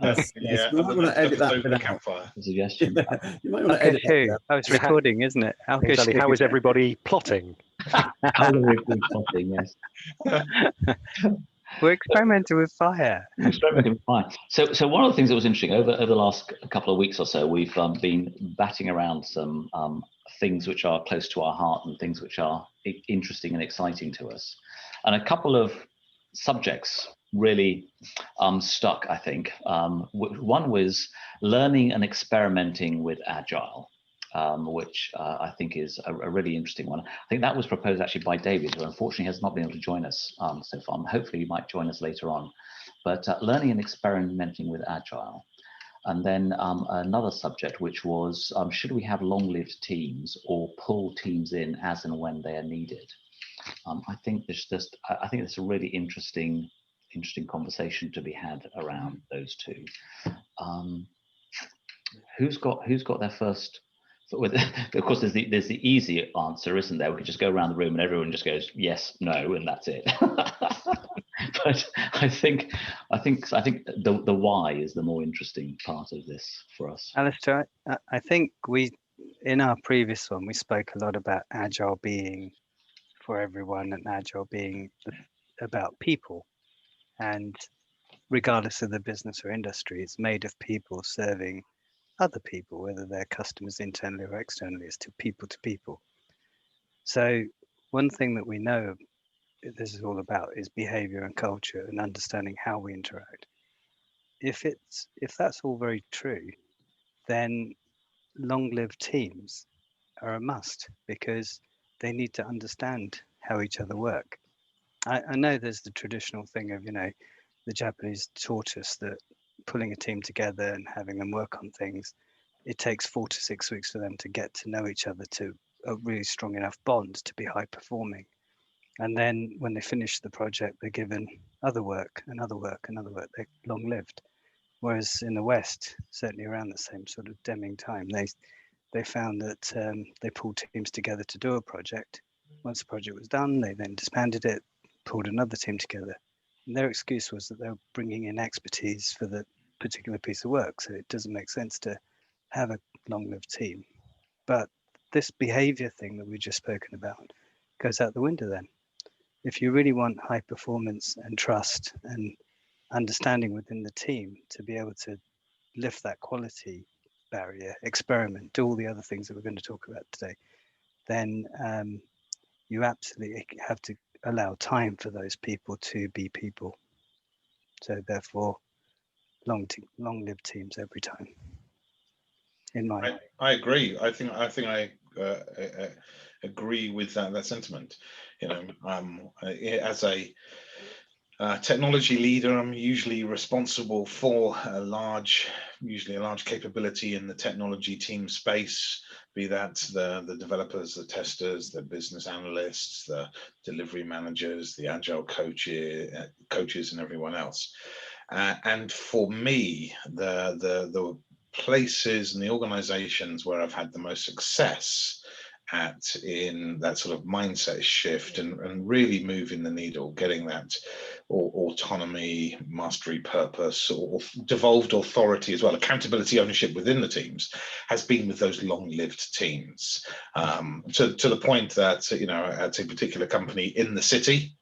Yes, yes. Yeah, You might want to edit that bit out. Campfire. Suggestion. You might want to Alkesh edit who? that. Oh, it's recording, isn't it? Alkesh Exactly. How is everybody plotting? How do we do plotting? Yes. We're experimenting with fire. Experimenting with fire. So one of the things that was interesting over the last couple of weeks or so, we've been batting around some things which are close to our heart and things which are interesting and exciting to us, and a couple of subjects really stuck, I think. One was learning and experimenting with Agile, which I think is a really interesting one. I think that was proposed actually by David, who unfortunately has not been able to join us so far. Hopefully he might join us later on. But learning and experimenting with Agile. And then another subject, which was, should we have long-lived teams or pull teams in as and when they are needed? I think it's a really interesting conversation to be had around those two. Who's got their first? Of course, there's the easy answer, isn't there? We could just go around the room and everyone just goes yes, no, and that's it. But I think the why is the more interesting part of this for us. Alistair, I think in our previous one, we spoke a lot about Agile being for everyone and Agile being about people. And regardless of the business or industry, it's made of people serving other people, whether they're customers internally or externally. It's to people. So one thing that we know this is all about is behavior and culture and understanding how we interact. If that's all very true, then long-lived teams are a must, because they need to understand how each other work. I know there's the traditional thing of, the Japanese taught us that pulling a team together and having them work on things, it takes 4 to 6 weeks for them to get to know each other to a really strong enough bond to be high performing. And then when they finish the project, they're given other work, they're long lived. Whereas in the West, certainly around the same sort of Deming time, they found that they pulled teams together to do a project. Once the project was done, they then disbanded it, pulled another team together. And their excuse was that they were bringing in expertise for the particular piece of work. So it doesn't make sense to have a long-lived team. But this behavior thing that we've just spoken about goes out the window then. If you really want high performance and trust and understanding within the team to be able to lift that quality barrier, experiment, do all the other things that we're going to talk about today, then you absolutely have to allow time for those people to be people. So therefore, long-lived teams every time. I agree. I think I agree with that sentiment. As a technology leader, I'm usually responsible for usually a large capability in the technology team space, be that the developers, the testers, the business analysts, the delivery managers, the agile coaches and everyone else. And for me, the places and the organizations where I've had the most success in that sort of mindset shift and really moving the needle, getting that autonomy, mastery, purpose, or devolved authority as well, accountability, ownership within the teams, has been with those long-lived teams, to the point that at a particular company in the city,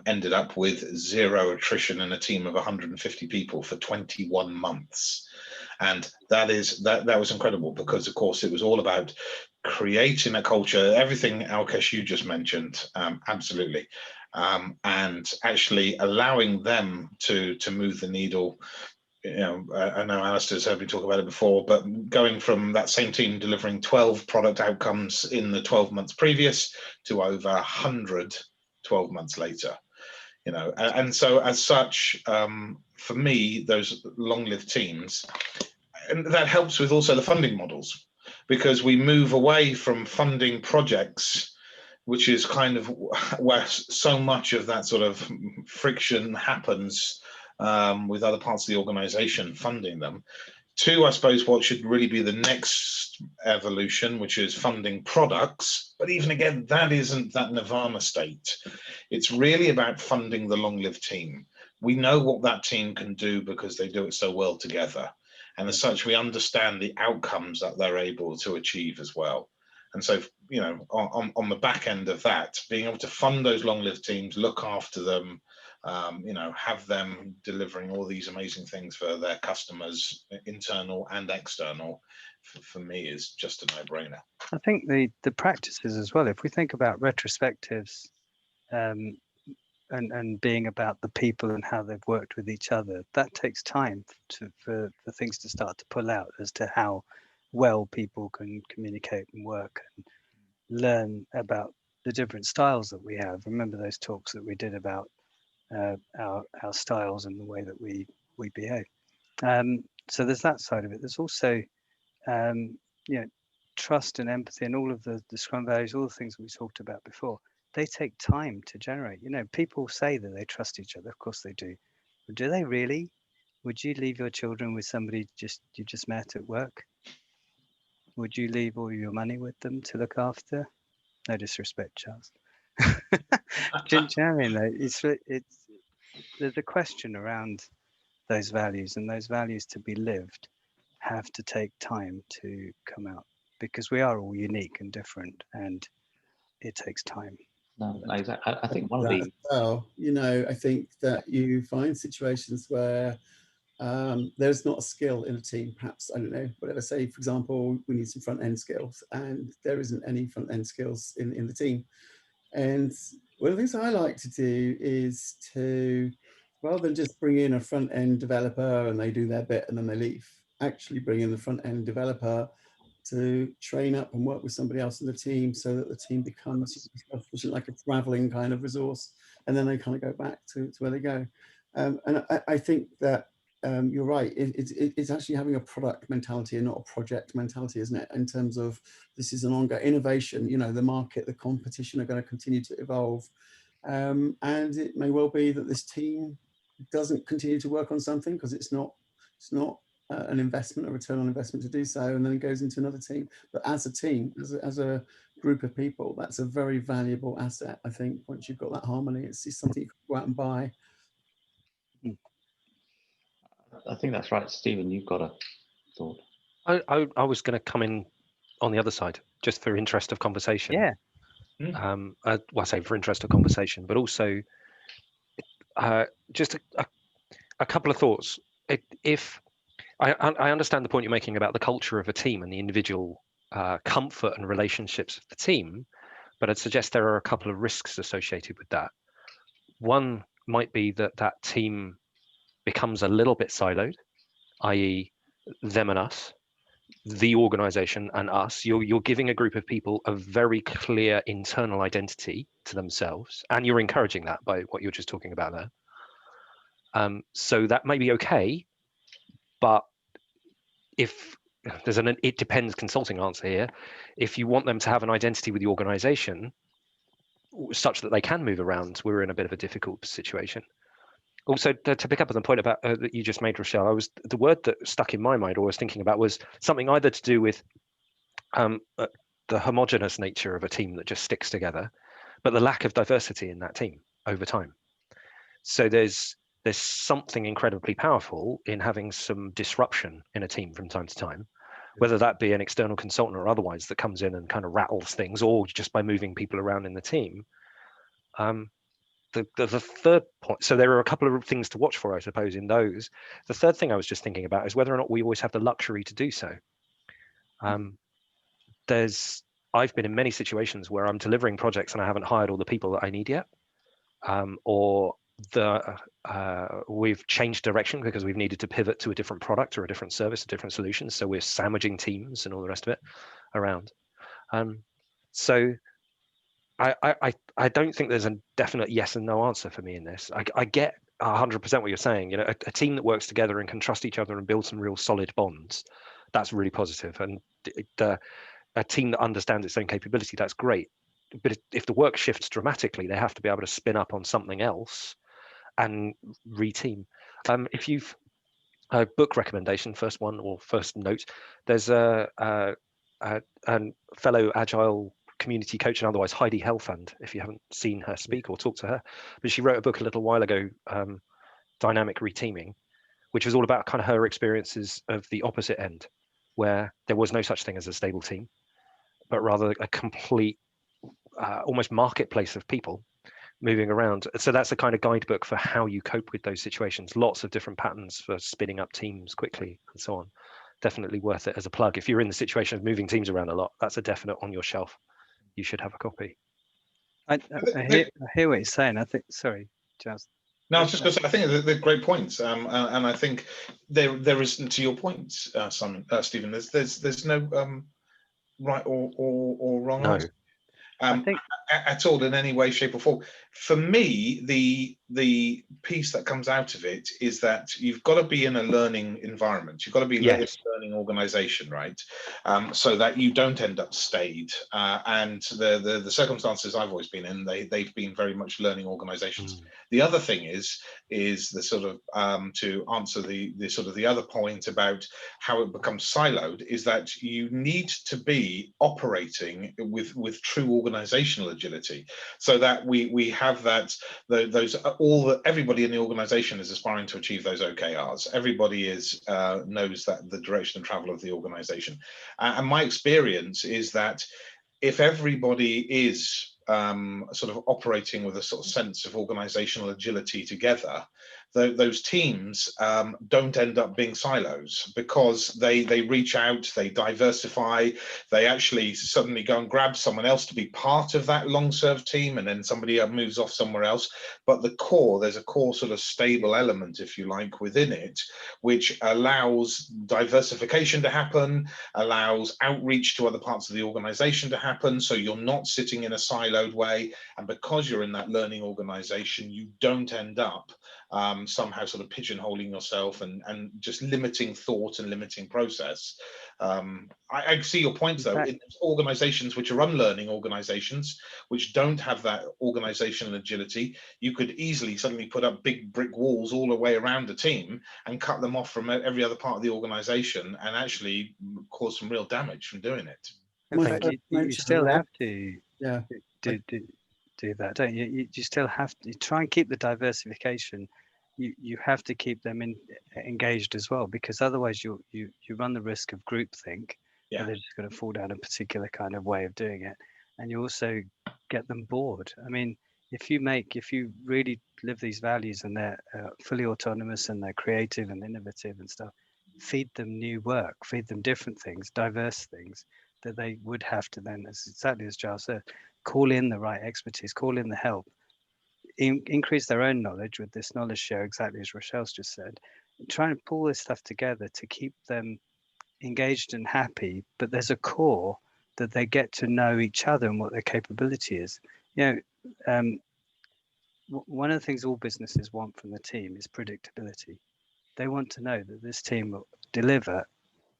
ended up with 0 attrition in a team of 150 people for 21 months. And that was incredible, because of course it was all about creating a culture, everything Alkesh you just mentioned, absolutely, and actually allowing them to move the needle. I know Alistair's heard me talk about it before, but going from that same team delivering 12 product outcomes in the 12 months previous to over 100 12 months later, and so as such, for me, those long-lived teams, and that helps with also the funding models, because we move away from funding projects, which is kind of where so much of that sort of friction happens, with other parts of the organization funding them, to, I suppose, what should really be the next evolution, which is funding products. But even again, that isn't that nirvana state. It's really about funding the long-lived team, we know what that team can do because they do it so well together. And as such, we understand the outcomes that they're able to achieve as well. And so, you know, on the back end of that, being able to fund those long-lived teams, look after them, you know, have them delivering all these amazing things for their customers, internal and external, for me is just a no-brainer. I think the practices as well, if we think about retrospectives and being about the people and how they've worked with each other, that takes time for things to start to pull out as to how well people can communicate and work and learn about the different styles that we have. Remember those talks that we did about our styles and the way that we behave. So there's that side of it. There's also you know, trust and empathy and all of the Scrum values, all the things that we talked about before. They take time to generate. You know, people say that they trust each other. Of course they do. But do they really? Would you leave your children with somebody you just met at work? Would you leave all your money with them to look after? No disrespect, Charles. Do you know what I mean? Though? There's a question around those values, and those values to be lived have to take time to come out because we are all unique and different, and it takes time. No, exactly. I think one of the well, you know, I think that you find situations where there's not a skill in a team, perhaps, I don't know, whatever, say, for example, we need some front end skills and there isn't any front end skills in the team. And one of the things I like to do is to, rather than just bring in a front end developer and they do their bit and then they leave, actually bring in the front end developer to train up and work with somebody else in the team so that the team becomes like a traveling kind of resource, and then they kind of go back to where they go. And I think that you're right, it's actually having a product mentality and not a project mentality, isn't it? In terms of this is an ongoing innovation, you know, the market, the competition are going to continue to evolve. And it may well be that this team doesn't continue to work on something because it's not an investment, a return on investment to do so, and then it goes into another team. But as a team, as a group of people, that's a very valuable asset. I think once you've got that harmony, it's something you can go out and buy. I think that's right. Stephen, you've got a thought. I was going to come in on the other side, just for interest of conversation. Yeah. Well, I say for interest of conversation, but also just a couple of thoughts. If I understand the point you're making about the culture of a team and the individual comfort and relationships of the team, but I'd suggest there are a couple of risks associated with that. One might be that team becomes a little bit siloed, i.e. them and us, the organization and us. You're giving a group of people a very clear internal identity to themselves, and you're encouraging that by what you're just talking about there. So that may be okay, but if there's an it depends consulting answer here, if you want them to have an identity with the organization such that they can move around, we're in a bit of a difficult situation. Also, to pick up on the point about that you just made, Rachelle, the word that stuck in my mind or was thinking about was something either to do with the homogenous nature of a team that just sticks together, but the lack of diversity in that team over time. So there's something incredibly powerful in having some disruption in a team from time to time, whether that be an external consultant or otherwise that comes in and kind of rattles things, or just by moving people around in the team. The third point, so there are a couple of things to watch for, I suppose, in those. The third thing I was just thinking about is whether or not we always have the luxury to do so. I've been in many situations where I'm delivering projects and I haven't hired all the people that I need yet, or we've changed direction because we've needed to pivot to a different product or a different service, a different solution. So we're sandwiching teams and all the rest of it around. So I don't think there's a definite yes and no answer for me in this. I get 100% what you're saying. You know, a team that works together and can trust each other and build some real solid bonds, that's really positive. And a team that understands its own capability, that's great. But if the work shifts dramatically, they have to be able to spin up on something else and reteam. If you've a book recommendation, first one or first note, there's a fellow Agile community coach and otherwise, Heidi Helfand, if you haven't seen her speak or talked to her, but she wrote a book a little while ago dynamic reteaming, which was all about kind of her experiences of the opposite end, where there was no such thing as a stable team, but rather a complete, almost marketplace of people moving around. So that's a kind of guidebook for how you cope with those situations. Lots of different patterns for spinning up teams quickly and so on. Definitely worth it as a plug. If you're in the situation of moving teams around a lot, that's a definite on your shelf. You should have a copy. I hear what you're saying. I think, sorry, Giles. No, I was just going to say, I think they're great points, and I think there is, to your point, Stephen. There's no right or wrong answer. I think at all in any way, shape, or form. For me, the piece that comes out of it is that you've got to be in a learning environment. You've got to be in a learning organization, right? So that you don't end up stayed. And the circumstances I've always been in, they've been very much learning organizations. The other thing is the sort of to answer the sort of the other point about how it becomes siloed, is that you need to be operating with true organizational agility, so that we have that everybody in the organization is aspiring to achieve those OKRs. Everybody knows that the direction and travel of the organization, and my experience is that if everybody is sort of operating with a sort of sense of organizational agility together, those teams don't end up being silos, because they reach out, they diversify, they actually suddenly go and grab someone else to be part of that long-serve team, and then somebody moves off somewhere else. But there's a core sort of stable element, if you like, within it, which allows diversification to happen, allows outreach to other parts of the organization to happen, so you're not sitting in a siloed way. And because you're in that learning organization, you don't end up somehow sort of pigeonholing yourself and just limiting thought and limiting process. I see your point, though. In organizations which are unlearning organizations, which don't have that organizational agility, you could easily suddenly put up big brick walls all the way around the team and cut them off from every other part of the organization, and actually cause some real damage from doing it. In fact, you still have to do that, don't you? You still have to try and keep the diversification. You have to keep them engaged as well, because otherwise you run the risk of groupthink. Yeah. They're just going to fall down a particular kind of way of doing it, and you also get them bored. I mean, if you really live these values and they're fully autonomous and they're creative and innovative and stuff, feed them new work, feed them different things, diverse things that they would have to then, exactly as Giles said, call in the right expertise, call in the help, increase their own knowledge with this knowledge share, exactly as Rachelle's just said, trying to pull this stuff together to keep them engaged and happy. But there's a core that they get to know each other and what their capability is. One of the things all businesses want from the team is predictability. They want to know that this team will deliver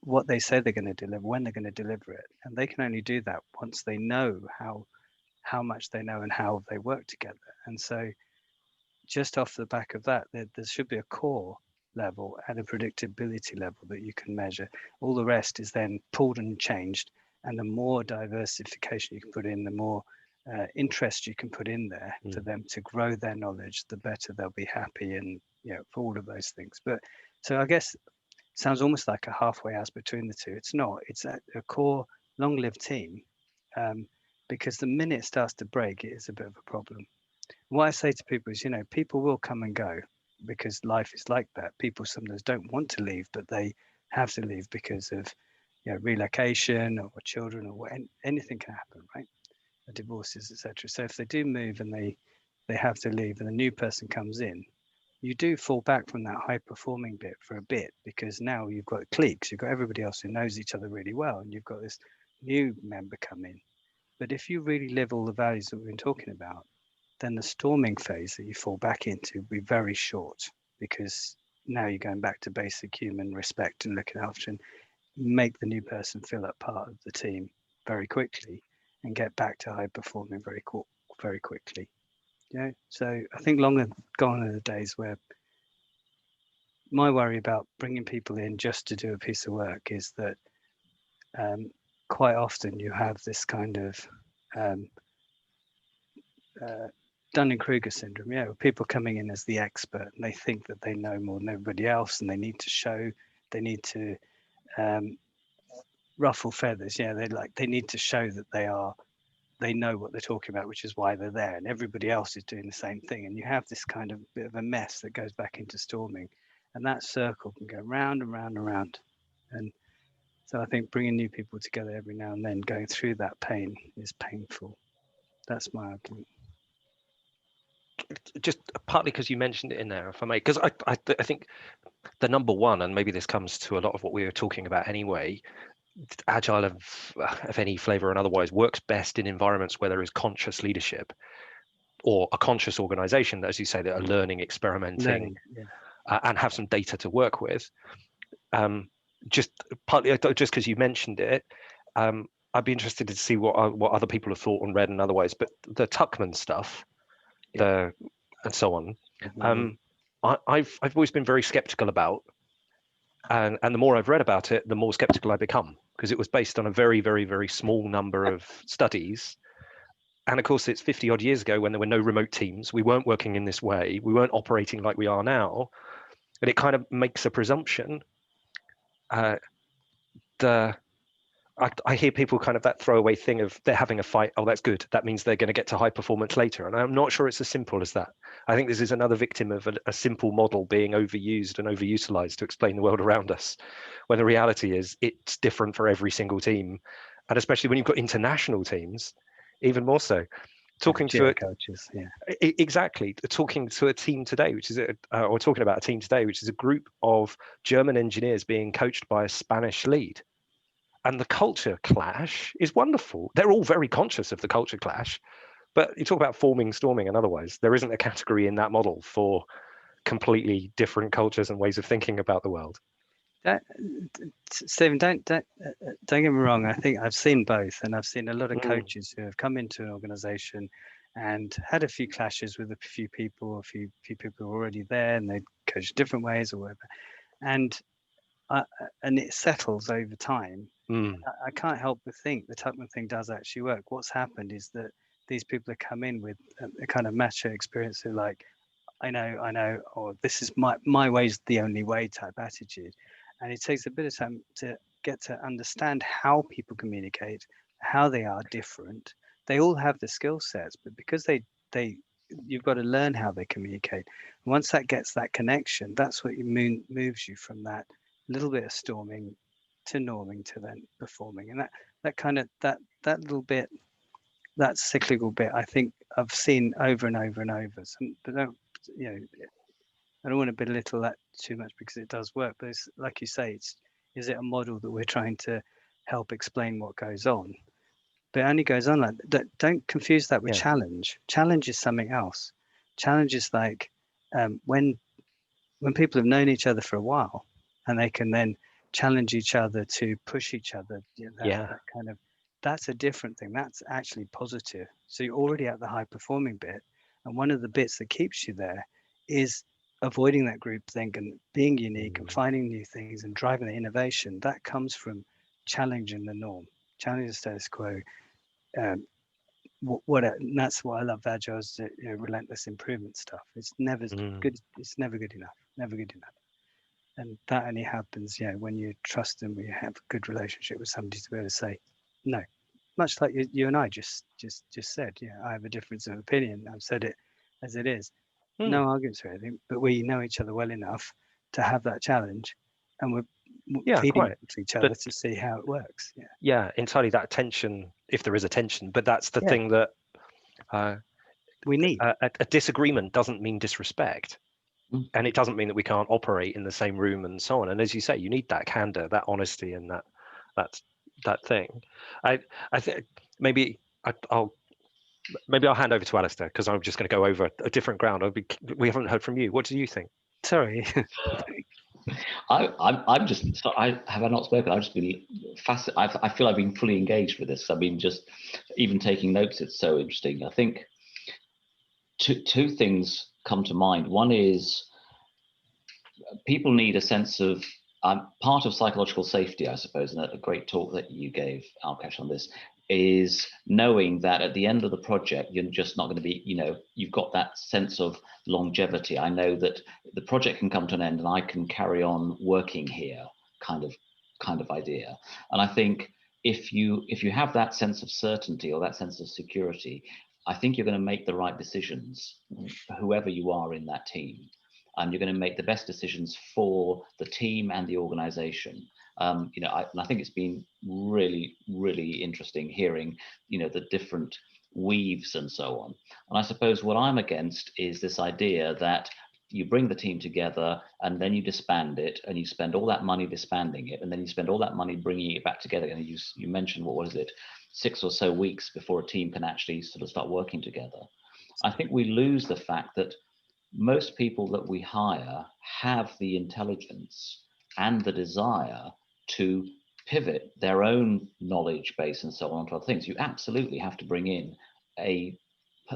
what they say they're going to deliver, when they're going to deliver it. And they can only do that once they know how much they know and how they work together. And so just off the back of that, there should be a core level and a predictability level that you can measure. All the rest is then pulled and changed. And the more diversification you can put in, the more interest you can put in there for them to grow their knowledge, the better they'll be happy, and for all of those things. But so I guess it sounds almost like a halfway house between the two. It's not. It's a core long-lived team, because the minute it starts to break, it is a bit of a problem. What I say to people is, people will come and go, because life is like that. People sometimes don't want to leave, but they have to leave because of relocation or children, or anything can happen, right? Divorces, etc. So if they do move and they have to leave and a new person comes in, you do fall back from that high performing bit for a bit, because now you've got cliques, you've got everybody else who knows each other really well, and you've got this new member come in. But if you really live all the values that we've been talking about, then the storming phase that you fall back into will be very short, because now you're going back to basic human respect and looking after, and make the new person feel that part of the team very quickly and get back to high performing very quickly. So I think long gone are the days where my worry about bringing people in just to do a piece of work is that quite often you have this kind of Dunning-Kruger syndrome, yeah, people coming in as the expert and they think that they know more than everybody else, and they need to ruffle feathers. Yeah, they need to show that they know what they're talking about, which is why they're there, and everybody else is doing the same thing. And you have this kind of bit of a mess that goes back into storming, and that circle can go round and round and round. And so I think bringing new people together every now and then, going through that pain, is painful. That's my argument. Just partly because you mentioned it in there, if I may, because I think the number one, and maybe this comes to a lot of what we were talking about anyway, Agile of any flavor and otherwise works best in environments where there is conscious leadership or a conscious organization, as you say, that are learning, experimenting, and have some data to work with. Just partly just because you mentioned it, I'd be interested to see what other people have thought and read and otherwise. But the Tuckman stuff, and so on, I've always been very skeptical about, and the more I've read about it, the more skeptical I become, because it was based on a very, very, very small number of studies. And of course, it's 50 odd years ago when there were no remote teams. We weren't working in this way. We weren't operating like we are now. But it kind of makes a presumption. I hear people kind of that throwaway thing of they're having a fight. Oh, that's good. That means they're going to get to high performance later. And I'm not sure it's as simple as that. I think this is another victim of a simple model being overused and overutilized to explain the world around us, when the reality is it's different for every single team. And especially when you've got international teams, even more so. Talking to coaches, exactly. Talking to a team today, which is or talking about a team today, which is a group of German engineers being coached by a Spanish lead. And the culture clash is wonderful. They're all very conscious of the culture clash, but you talk about forming, storming, and otherwise, there isn't a category in that model for completely different cultures and ways of thinking about the world. Stephen, don't get me wrong. I think I've seen both, and I've seen a lot of coaches who have come into an organization and had a few clashes with a few people, a few people who are already there, and they coach different ways or whatever, and it settles over time. I can't help but think the Tuckman thing does actually work. What's happened is that these people have come in with a kind of macho experience of like, I know, or this is my way's the only way type attitude. And it takes a bit of time to get to understand how people communicate, how they are different. They all have the skill sets, but because you've got to learn how they communicate. And once that gets that connection, that's what moves you from that little bit of storming to norming to then performing. And that kind of that little bit, that cyclical bit, I think I've seen over and over and over. But I don't want to belittle that too much because it does work. But it's like you say, is it a model that we're trying to help explain what goes on? But it only goes on like that. Don't confuse that with challenge. Challenge is something else. Challenge is like when people have known each other for a while and they can then challenge each other to push each other. That kind of, that's a different thing. That's actually positive. So you're already at the high performing bit. And one of the bits that keeps you there is avoiding that group think and being unique and finding new things and driving the innovation. That comes from challenging the norm, challenging the status quo. And that's what I love Agile's relentless improvement stuff. It's never good. It's never good enough. Never good enough. And that only happens, when you trust them, when you have a good relationship with somebody to be able to say, no, much like you and I just said, I have a difference of opinion. I've said it as it is. No arguments or anything, but we know each other well enough to have that challenge, and we're feeding to each other to see how it works. Entirely that tension, if there is a tension, but that's the thing that we need. A disagreement doesn't mean disrespect. And it doesn't mean that we can't operate in the same room and so on. And as you say, you need that candor, that honesty, and that thing. I think maybe I'll hand over to Alistair because I'm just going to go over a different ground. We haven't heard from you. What do you think? Sorry. I'm just. I have I not spoken. I've just been fascinated. I feel I've been fully engaged with this. I've been just even taking notes. It's so interesting. I think two things come to mind. One is people need a sense of part of psychological safety, I suppose, and a great talk that you gave, Alkesh, on this is knowing that at the end of the project, you're just not going to be, you've got that sense of longevity. I know that the project can come to an end and I can carry on working here, kind of idea. And I think if you have that sense of certainty or that sense of security, I think you're going to make the right decisions, whoever you are in that team, and you're going to make the best decisions for the team and the organization. And I think it's been really, really interesting hearing, the different weaves and so on. And I suppose what I'm against is this idea that you bring the team together and then you disband it, and you spend all that money disbanding it, and then you spend all that money bringing it back together. And you mentioned, what was it, 6 or so weeks before a team can actually sort of start working together. I think we lose the fact that most people that we hire have the intelligence and the desire to pivot their own knowledge base and so on to other things. You absolutely have to bring in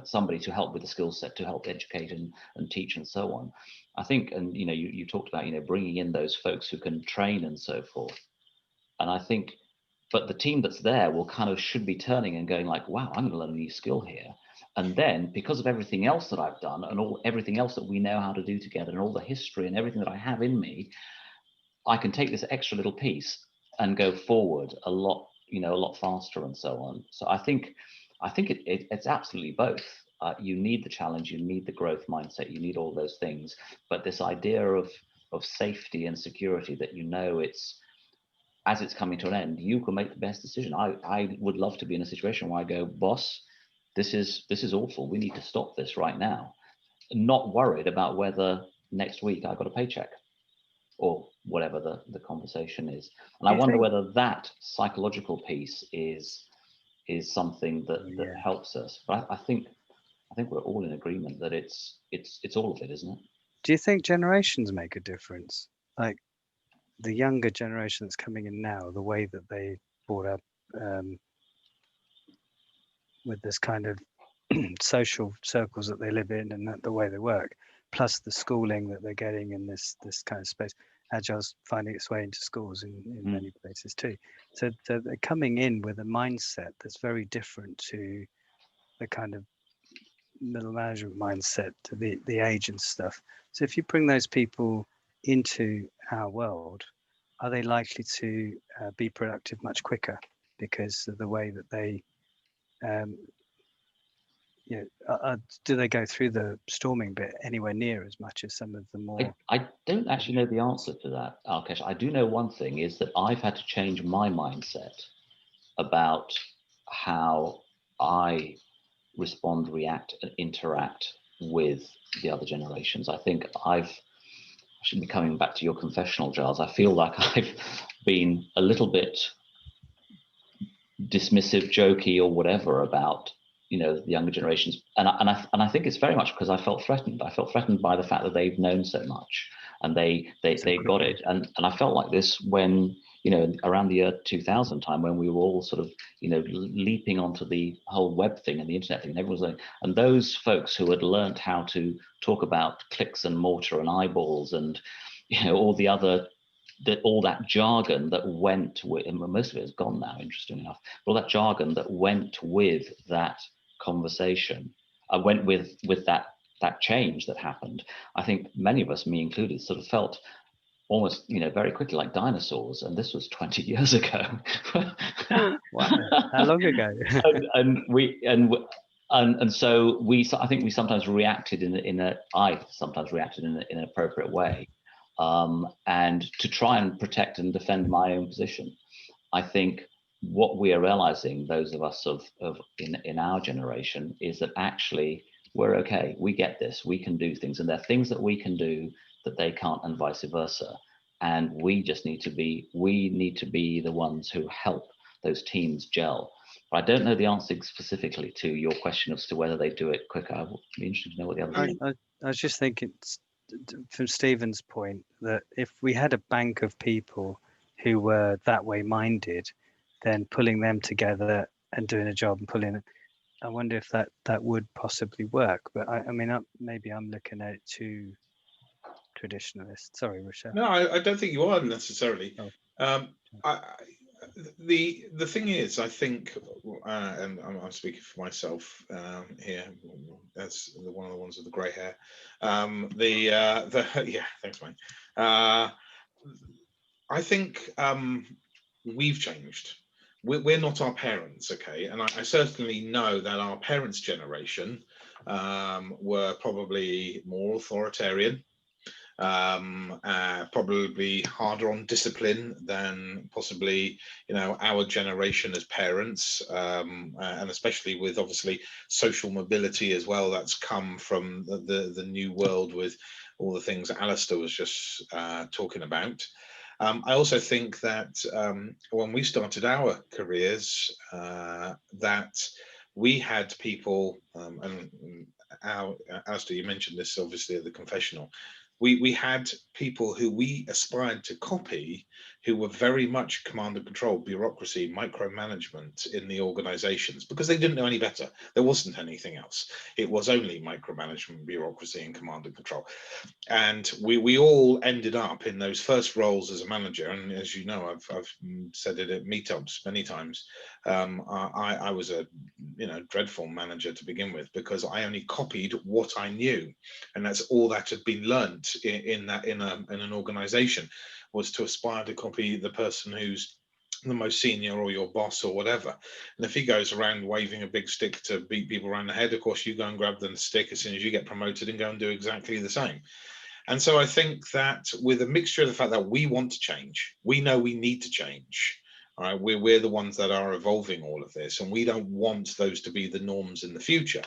somebody to help with the skill set, to help educate and teach and so on. I think, and you talked about bringing in those folks who can train and so forth. And I think, but the team that's there will should be turning and going like, wow, I'm going to learn a new skill here. And then, because of everything else that I've done and everything else that we know how to do together and all the history and everything that I have in me, I can take this extra little piece and go forward a lot faster and so on. So I think it's absolutely both. You need the challenge, you need the growth mindset, you need all those things. But this idea of safety and security, that as it's coming to an end, you can make the best decision. I would love to be in a situation where I go, boss, this is awful. We need to stop this right now. Not worried about whether next week I got a paycheck or whatever the conversation is. And I wonder whether that psychological piece is something that helps us. But I think we're all in agreement that it's all of it, isn't it? Do you think generations make a difference? Like the younger generation that's coming in now, the way that they brought up with this kind of social circles that they live in and the way they work, plus the schooling that they're getting in this kind of space. Agile's finding its way into schools in many places too. So they're coming in with a mindset that's very different to the kind of middle management mindset, to the age and stuff. So if you bring those people into our world, are they likely to be productive much quicker because of the way that they do they go through the storming bit anywhere near as much as some of the more... I don't actually know the answer to that, Alkesh. I do know one thing is that I've had to change my mindset about how I respond, react, and interact with the other generations. I think I should be coming back to your confessional, Giles. I feel like I've been a little bit dismissive, jokey, or whatever about the younger generations, and I think it's very much because I felt threatened. I felt threatened by the fact that they've known so much and they got it, and I felt like this when around the year 2000 time, when we were all sort of leaping onto the whole web thing and the internet thing, and everyone was like, and those folks who had learned how to talk about clicks and mortar and eyeballs and all the other all that jargon that went with, and most of it is gone now, interestingly enough, all that jargon that went with that conversation, went with that change that happened. I think many of us, me included, sort of felt almost very quickly like dinosaurs, and this was 20 years ago. Wow, how long ago? and so I think we sometimes reacted I sometimes reacted in an appropriate way, and to try and protect and defend my own position. I think what we are realizing, those of us in our generation, is that actually we're okay. We get this. We can do things, and there are things that we can do that they can't, and vice versa. And we just need to be the ones who help those teams gel. But I don't know the answer specifically to your question as to whether they do it quicker. I would be interested to know what the other. I was just thinking, from Stephen's point, that if we had a bank of people who were that way minded, then pulling them together and doing a job and pulling, I wonder if that would possibly work. But I mean, maybe I'm looking at it too traditionalist. Sorry, Rachelle. No, I don't think you are necessarily. Oh. The thing is, I think, and I'm speaking for myself here, as one of the ones with the grey hair. Yeah, thanks, mate. I think we've changed. We're not our parents, okay? And I certainly know that our parents' generation were probably more authoritarian, probably harder on discipline than possibly, you know, our generation as parents, and especially with obviously social mobility as well. That's come from the new world with all the things that Alistair was just talking about. I also think that when we started our careers, that we had people, and Alistair, you mentioned this obviously at the confessional, we had people who we aspired to copy, who were very much command and control, bureaucracy, micromanagement in the organizations, because they didn't know any better. There wasn't anything else. It was only micromanagement, bureaucracy, and command and control. And we all ended up in those first roles as a manager. And as you know, I've said it at meetups many times. I was a dreadful manager to begin with, because I only copied what I knew, and that's all that had been learnt in an organization, was to aspire to copy the person who's the most senior, or your boss, or whatever. And if he goes around waving a big stick to beat people around the head, of course you go and grab the stick as soon as you get promoted and go and do exactly the same. And so I think that with a mixture of the fact that we want to change, we know we need to change. All right, we're the ones that are evolving all of this, and we don't want those to be the norms in the future.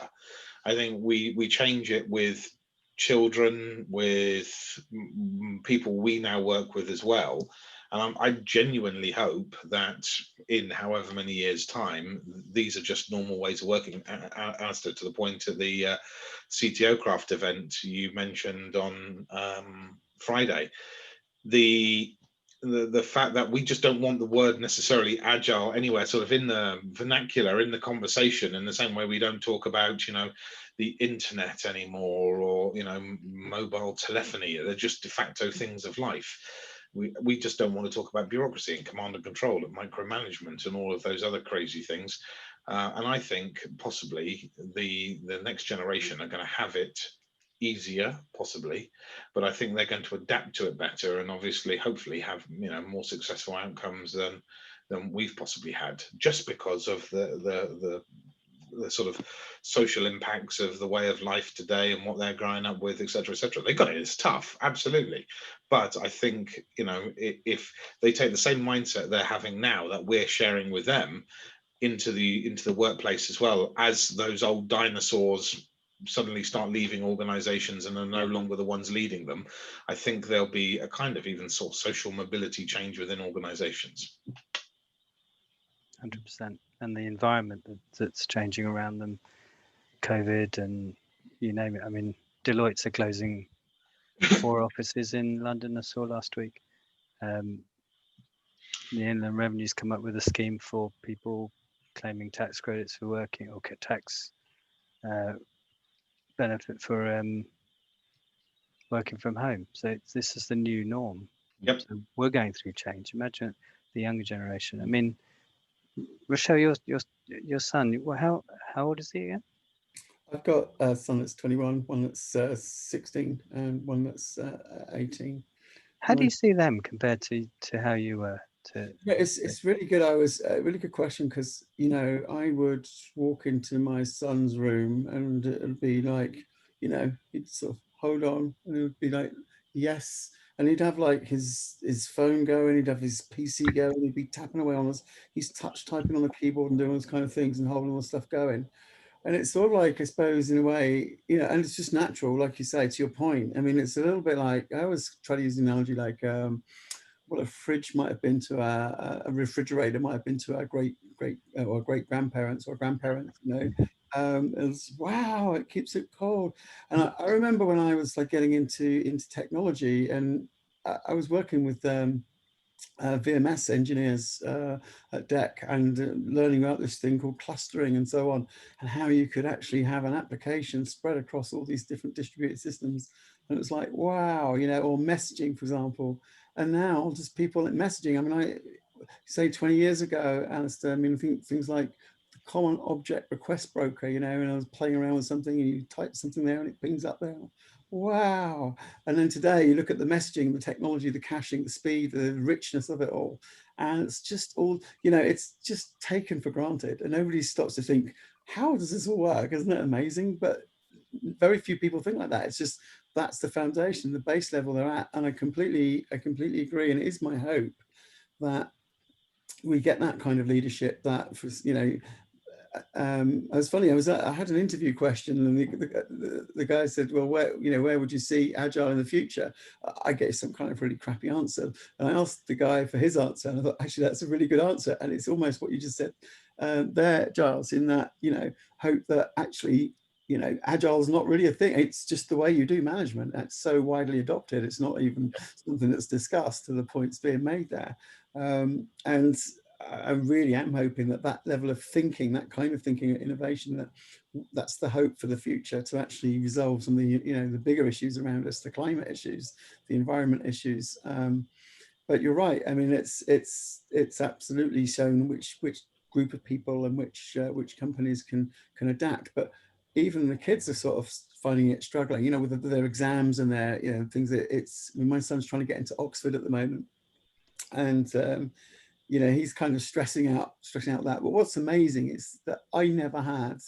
I think we change it with children, with people we now work with as well. And I genuinely hope that in however many years' time, these are just normal ways of working. Alistair, to the point at the CTO Craft event you mentioned on Friday, the fact that we just don't want the word necessarily agile anywhere sort of in the vernacular, in the conversation, in the same way we don't talk about, the internet anymore, or, mobile telephony. They're just de facto things of life. We just don't want to talk about bureaucracy and command and control and micromanagement and all of those other crazy things. And I think possibly the next generation are going to have it easier, possibly, but I think they're going to adapt to it better, and obviously hopefully have more successful outcomes than we've possibly had, just because of the sort of social impacts of the way of life today and what they're growing up with, etc., etc. They got it. It's tough, absolutely, but I think if they take the same mindset they're having now that we're sharing with them into the workplace, as well as those old dinosaurs suddenly start leaving organizations and are no longer the ones leading them, I think there'll be a kind of even sort of social mobility change within organizations. 100%. And the environment that's changing around them, COVID and you name it. I mean, Deloitte's are closing 4 offices in London, I saw last week. The Inland Revenue's come up with a scheme for people claiming tax credits for working, or tax benefit for working from home. So this is the new norm. Yep. So we're going through change. Imagine the younger generation. I mean, Rachelle, your son, how old is he again? I've got a son that's 21, one that's 16, and one that's 18. How do you see them compared to how you were? Yeah, it's really good. I was a really good question, because I would walk into my son's room and it'd be like, he'd sort of hold on, and it would be like, yes, and he'd have like his phone going, he'd have his PC going, he'd be tapping away on us, he's touch typing on the keyboard and doing those kind of things and holding all the stuff going. And it's sort of like, I suppose, in a way, and it's just natural, like you say, to your point. I mean, it's a little bit like, I always try to use the analogy like what a fridge might have been to a refrigerator might have been to our great grandparents or grandparents. It's wow, it keeps it cold. And I remember when I was like getting into technology, and I was working with VMS engineers at DEC, and learning about this thing called clustering and so on, and how you could actually have an application spread across all these different distributed systems. And it was like, wow, or messaging, for example. And now just people at messaging. I mean, say 20 years ago, Alistair, I mean, I think things like the common object request broker, you know, and I was playing around with something and you type something there and it pings up there. Wow. And then today you look at the messaging, the technology, the caching, the speed, the richness of it all. And it's just all, you know, it's just taken for granted. And nobody stops to think, how does this all work? Isn't it amazing? But very few people think like that. It's just, that's the foundation, the base level they're at. And I completely agree. And it is my hope that we get that kind of leadership that, you know, it was funny. I had an interview question, and the guy said, "Well, where would you see Agile in the future?" I gave some kind of really crappy answer, and I asked the guy for his answer, and I thought, actually, that's a really good answer, and it's almost what you just said there, Giles. In that, you know, hope that actually, you know, Agile is not really a thing. It's just the way you do management. That's so widely adopted. It's not even something that's discussed to the points being made there, and I really am hoping that that level of thinking, that kind of thinking and innovation, that's the hope for the future, to actually resolve some of the, you know, the bigger issues around us, the climate issues, the environment issues. But you're right. I mean, it's absolutely shown which group of people and which companies can adapt. But even the kids are sort of finding it struggling, you know, with their exams and their, you know, things that it's, I mean, my son's trying to get into Oxford at the moment, and you know, he's kind of stressing out that. But what's amazing is that I never had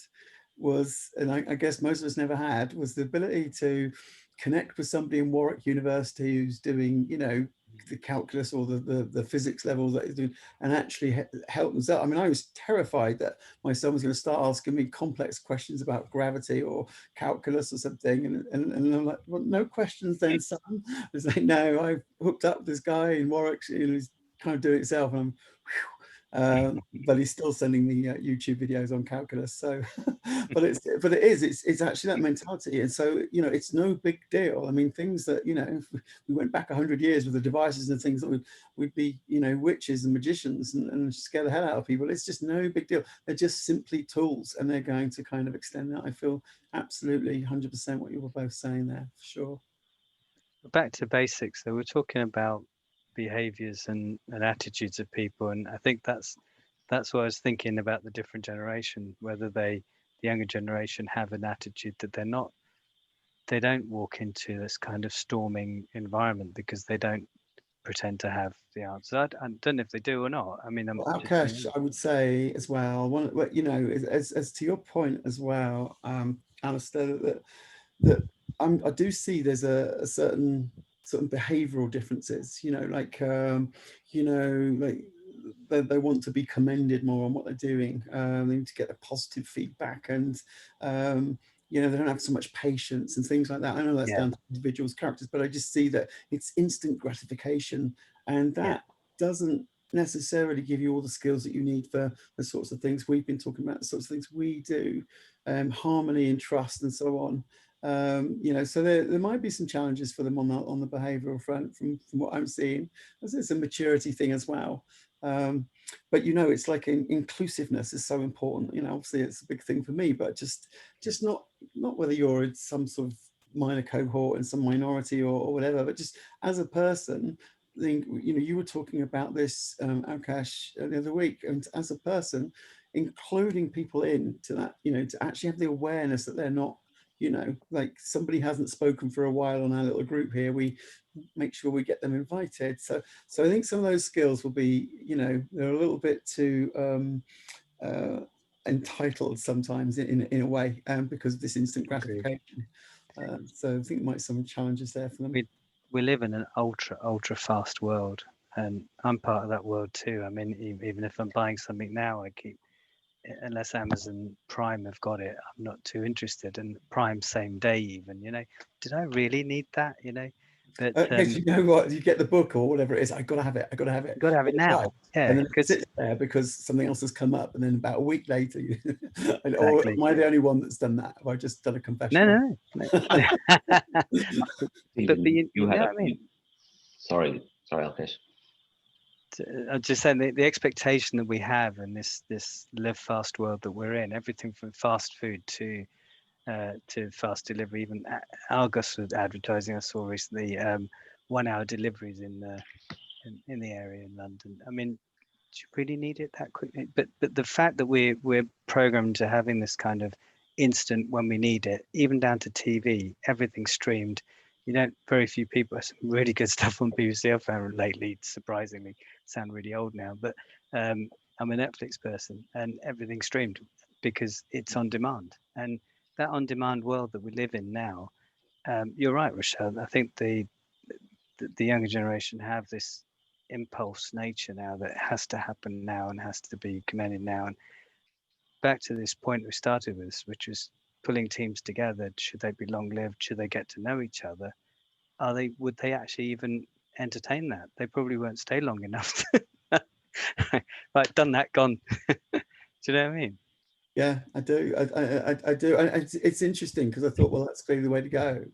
was, and I guess most of us never had, was the ability to connect with somebody in Warwick University who's doing, you know, the calculus or the physics levels that he's doing, and actually help them out. I mean, I was terrified that my son was going to start asking me complex questions about gravity or calculus or something, and I'm like, well, no questions then, son. I was like, no, I hooked up with this guy in Warwick, you know, who's kind of doing it itself, and but he's still sending me YouTube videos on calculus. So, but it is actually that mentality, and so, you know, it's no big deal. I mean, things that, you know, if we went back 100 years with the devices and things that we'd be, you know, witches and magicians and scare the hell out of people. It's just no big deal. They're just simply tools, and they're going to kind of extend that. I feel absolutely 100% what you were both saying there, for sure. Back to basics. So we're talking about behaviors and attitudes of people, and I think that's what I was thinking about the different generation, whether the younger generation have an attitude that they don't walk into this kind of storming environment because they don't pretend to have the answer. I don't know if they do or not. I mean, Alkesh, I would say as well, you know, as to your point as well, Alistair, that I do see there's a certain behavioral differences, you know, like, you know, like they want to be commended more on what they're doing. They need to get the positive feedback, and you know, they don't have so much patience and things like that. I know that's down to individuals' characters, but I just see that it's instant gratification, and that doesn't necessarily give you all the skills that you need for the sorts of things we've been talking about, the sorts of things we do, harmony and trust and so on. You know, so there might be some challenges for them on the behavioural front from what I'm seeing. It's a maturity thing as well. But, you know, it's like inclusiveness is so important. You know, obviously it's a big thing for me, but just not whether you're in some sort of minor cohort in some minority or whatever, but just as a person. You know, you were talking about this, Alkesh, the other week, and as a person, including people into that, you know, to actually have the awareness that they're not, you know, like somebody hasn't spoken for a while on our little group here, we make sure we get them invited. So I think some of those skills will be, you know, they're a little bit too entitled sometimes in a way, because of this instant gratification. So I think there might be some challenges there for them. We live in an ultra fast world, and I'm part of that world too. I mean, even if I'm buying something now, I keep, unless Amazon Prime have got it, I'm not too interested. And Prime same day even, you know, did I really need that, you know? But you know what, you get the book or whatever it is, I gotta have it got to have it now. Right. Yeah, and then it sits there because something else has come up, and then about a week later exactly. Or am I the only one that's done that? Have I just done a confession? No. Stephen, but you know had what I mean? Sorry, Alkesh. I'm just saying the expectation that we have in this live fast world that we're in, everything from fast food to fast delivery. Even Argos was advertising, I saw recently, 1 hour deliveries in the area in London. I mean, you really need it that quickly? But the fact that we're programmed to having this kind of instant when we need it, even down to TV, everything's streamed. You don't, very few people, some really good stuff on BBC I've found lately, surprisingly, sound really old now, but I'm a Netflix person and everything's streamed because it's on demand. And that on demand world that we live in now, you're right, Rachelle. I think the younger generation have this impulse nature now that has to happen now and has to be commended now. And back to this point we started with, which was pulling teams together. Should they be long lived? Should they get to know each other? Would they actually even entertain that? They probably won't stay long enough. Right, done that, gone. Do you know what I mean? Yeah, I do. I do. It's interesting because I thought, well, that's clearly the way to go.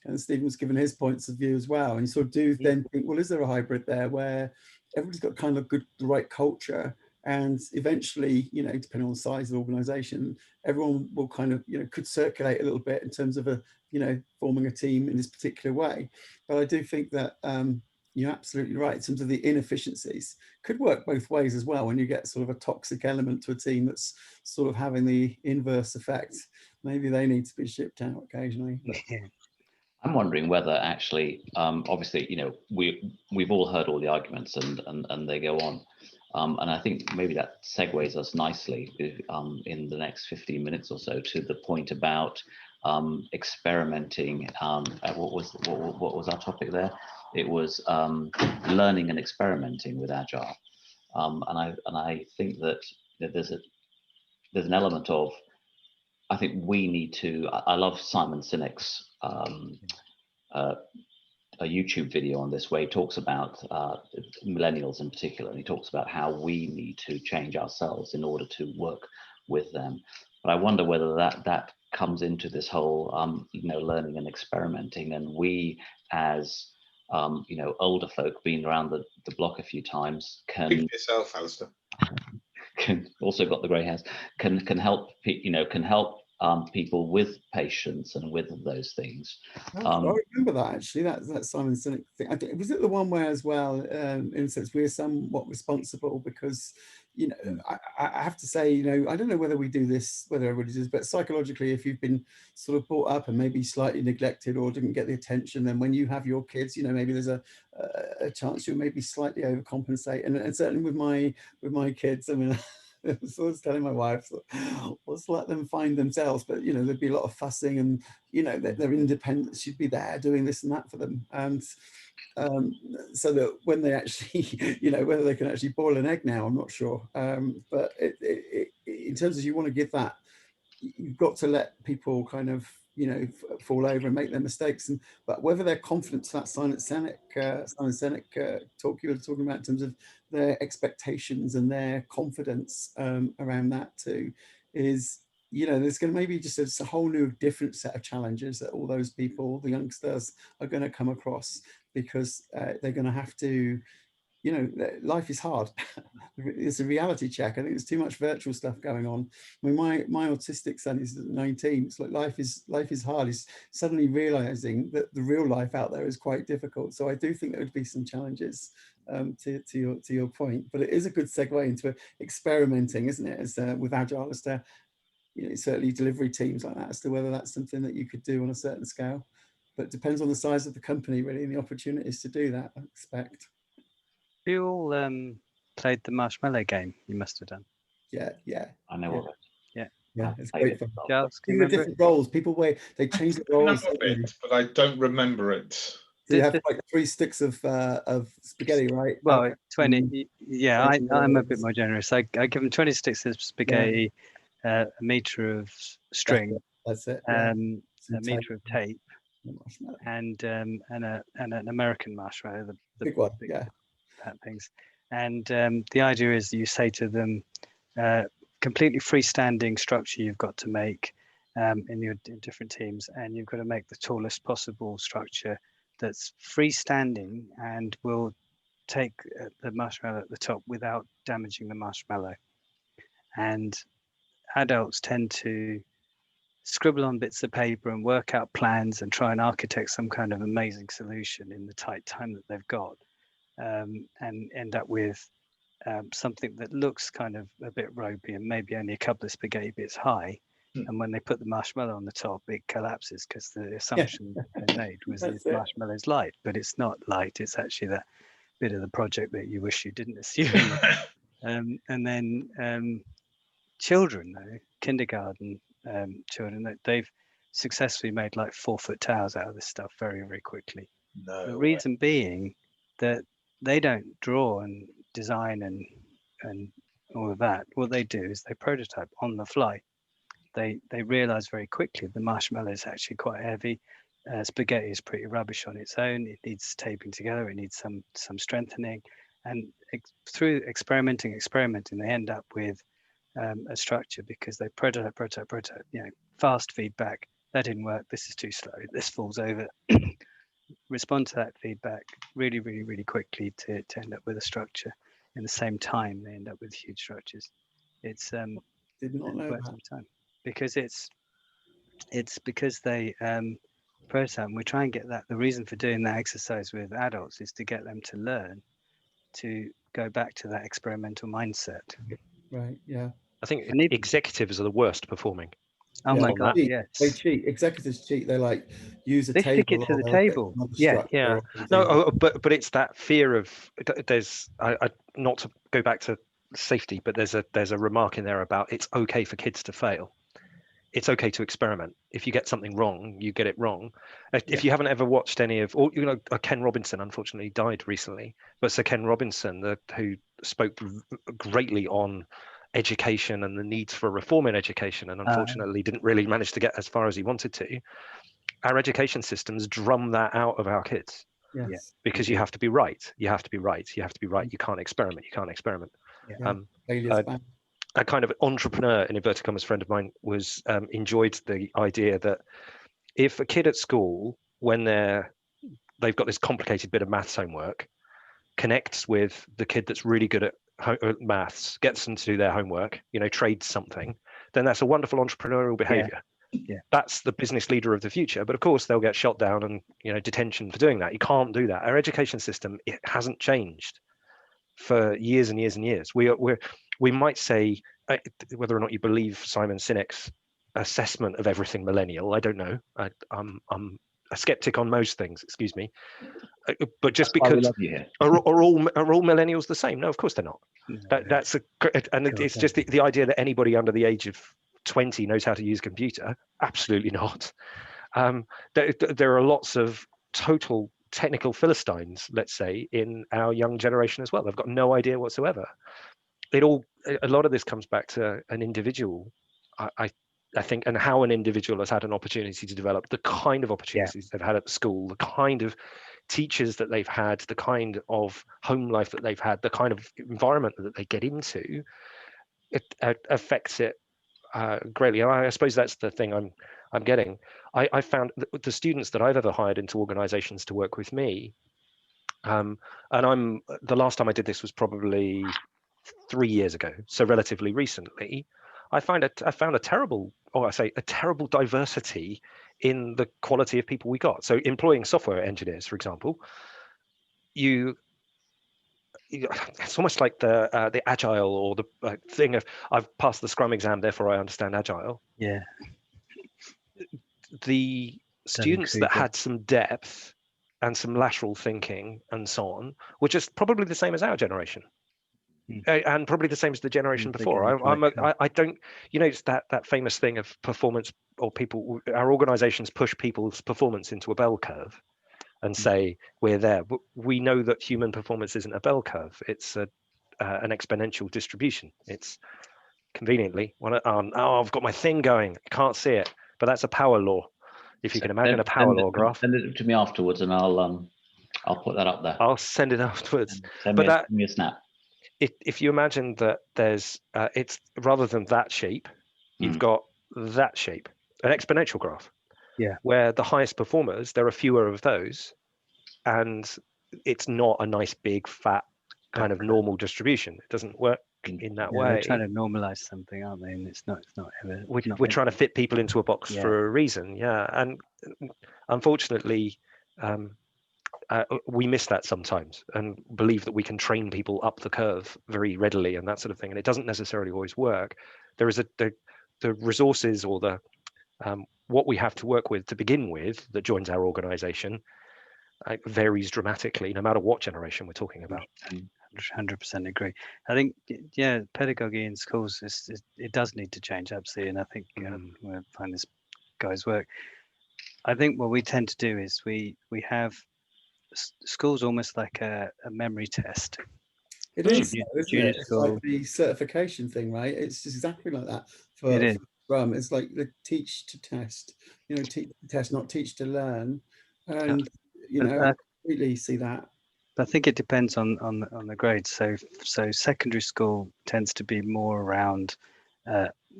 And Stephen was given his points of view as well. And you sort of do then think, well, is there a hybrid there where everybody's got kind of the right culture, and eventually, you know, depending on the size of the organization, everyone will kind of, you know, could circulate a little bit in terms of forming a team in this particular way. But I do think that you're absolutely right in terms of the inefficiencies. Could work both ways as well when you get sort of a toxic element to a team that's sort of having the inverse effect. Maybe they need to be shipped out occasionally. Yeah. I'm wondering whether actually, obviously, you know, we've all heard all the arguments and they go on. And I think maybe that segues us nicely in the next 15 minutes or so to the point about experimenting. What was our topic there? It was learning and experimenting with Agile. And I think that there's an element of, I think we need to. I love Simon Sinek's a YouTube video on this where he talks about millennials in particular, and he talks about how we need to change ourselves in order to work with them. But I wonder whether that comes into this whole learning and experimenting, and we as older folk, being around the block a few times, can Speak for yourself, Alistair. Can also got the grey hairs, can help people with patience and with those things. I remember that actually. That Simon Sinek thing. Was it the one where as well, in a sense, we're somewhat responsible because, you know, I have to say, you know, I don't know whether we do this, whether everybody does, but psychologically, if you've been sort of brought up and maybe slightly neglected or didn't get the attention, then when you have your kids, you know, maybe there's a chance you'll maybe slightly overcompensate. And certainly with my kids, I mean. So I was telling my wife, let's let them find themselves. But, you know, there'd be a lot of fussing and, you know, they're independent. She'd be there doing this and that for them. And so that when they actually, you know, whether they can actually boil an egg now, I'm not sure. But in terms of you want to give that, you've got to let people kind of, you know, fall over and make their mistakes. But whether they're confident to that Simon Sinek talk you were talking about in terms of their expectations and their confidence around that too, is, you know, there's going to maybe just a whole new different set of challenges that all those people, the youngsters, are going to come across because they're going to have to, you know, life is hard. It's a reality check. I think there's too much virtual stuff going on. I mean, my autistic son is 19. It's like life is hard. He's suddenly realizing that the real life out there is quite difficult. So I do think there would be some challenges to your point. But it is a good segue into experimenting, isn't it? As with Agile, as to, you know, certainly delivery teams like that, as to whether that's something that you could do on a certain scale. But it depends on the size of the company, really, and the opportunities to do that, I expect. You all played the marshmallow game. You must have done. Yeah. I know of it. Yeah, it's great fun. Giles, can you remember different roles. People they change the roles. I know of it, but I don't remember it. So you have like 3 sticks of spaghetti, right? Well, 20. Yeah, I'm a bit more generous. I give them 20 sticks of spaghetti, a meter of string, that's it. a meter of tape, and an American marshmallow, the big one, fat things. And the idea is you say to them, completely freestanding structure you've got to make in different teams, and you've got to make the tallest possible structure that's freestanding and will take the marshmallow at the top without damaging the marshmallow. And adults tend to scribble on bits of paper and work out plans and try and architect some kind of amazing solution in the tight time that they've got, and end up with something that looks kind of a bit ropey and maybe only a couple of spaghetti bits high. And when they put the marshmallow on the top, it collapses because the assumption they made was the marshmallow's light, but it's not light. It's actually that bit of the project that you wish you didn't assume. And then children, though, kindergarten children, they've successfully made like 4-foot towers out of this stuff very, very quickly. The reason being that they don't draw and design and all of that. What they do is they prototype on the fly. They realize very quickly the marshmallow is actually quite heavy. Spaghetti is pretty rubbish on its own. It needs taping together. It needs some strengthening. And through experimenting, they end up with a structure because they prototype. Fast feedback. That didn't work. This is too slow. This falls over. Respond to that feedback really, really, really quickly to end up with a structure. In the same time, they end up with huge structures. It's did not know that. Time because it's because they prototype. And we try and get that. The reason for doing that exercise with adults is to get them to learn to go back to that experimental mindset. Right. Yeah. I think executives are the worst performing. Oh my God! Yes, they cheat. Executives cheat. They like use a they table. Stick it to the table. Yeah. No, but it's that fear of there's. I not to go back to safety, but there's a remark in there about it's okay for kids to fail. It's okay to experiment. If you get something wrong, you get it wrong. If you haven't ever watched any of, or Ken Robinson unfortunately died recently, but Sir Ken Robinson, who spoke greatly on education and the needs for reform in education, and unfortunately didn't really manage to get as far as he wanted to. Our education systems drum that out of our kids. Yes. Because you have to be right. You have to be right. You have to be right. You can't experiment. You can't experiment. A kind of entrepreneur, in inverted commas, friend of mine was enjoyed the idea that if a kid at school, when they've got this complicated bit of maths homework, connects with the kid that's really good at maths, gets them to do their homework, trades something, then that's a wonderful entrepreneurial behavior. Yeah. That's the business leader of the future. But of course, they'll get shot down and detention for doing that. You can't do that. Our education system, it hasn't changed for years and years and years. We might say, whether or not you believe Simon Sinek's assessment of everything millennial, I don't know. I'm a skeptic on most things, excuse me. But just because are all millennials the same? No, of course they're not. It's just the idea that anybody under the age of 20 knows how to use a computer. Absolutely not. There are lots of total technical Philistines, let's say, in our young generation as well. They've got no idea whatsoever. A lot of this comes back to an individual, I think, and how an individual has had an opportunity to develop, the kind of opportunities they've had at school, the kind of teachers that they've had, the kind of home life that they've had, the kind of environment that they get into. It affects it greatly. And I suppose that's the thing I'm getting. I found the students that I've ever hired into organizations to work with me, and the last time I did this was probably 3 years ago, so relatively recently. I found a terrible diversity in the quality of people we got. So employing software engineers, for example, it's almost like the Agile or the thing of I've passed the Scrum exam, therefore I understand Agile. Yeah. The students that had some depth and some lateral thinking and so on were just probably the same as our generation. And probably the same as the generation before. I don't, it's that famous thing of performance, or people, our organizations push people's performance into a bell curve and say we're there. But we know that human performance isn't a bell curve. It's an exponential distribution. It's conveniently, I've got my thing going. I can't see it, but that's a power law. If you can imagine a power law graph. Send it to me afterwards and I'll put that up there. I'll send it afterwards. Send me a snap. If you imagine that there's it's rather than that shape, you've got that shape, an exponential graph, where the highest performers, there are fewer of those, and it's not a nice big fat kind of normal distribution. It doesn't work in that way. They're trying to normalize something, aren't they? And it's not ever. We're trying to fit people into a box for a reason, and unfortunately, we miss that sometimes and believe that we can train people up the curve very readily and that sort of thing, and it doesn't necessarily always work. There is the resources or the what we have to work with to begin with that joins our organization varies dramatically no matter what generation we're talking about. 100% agree. I think, yeah, pedagogy in schools it does need to change, absolutely, and I think we'll find this guy's work. I think what we tend to do is we have schools almost like a memory test. It is, Junior isn't it? It's school. like the certification thing, right? It's just exactly like that for It is. Scrum. It's like the teach to test, teach to test, not teach to learn. And, I completely see that. I think it depends on the grades. So secondary school tends to be more around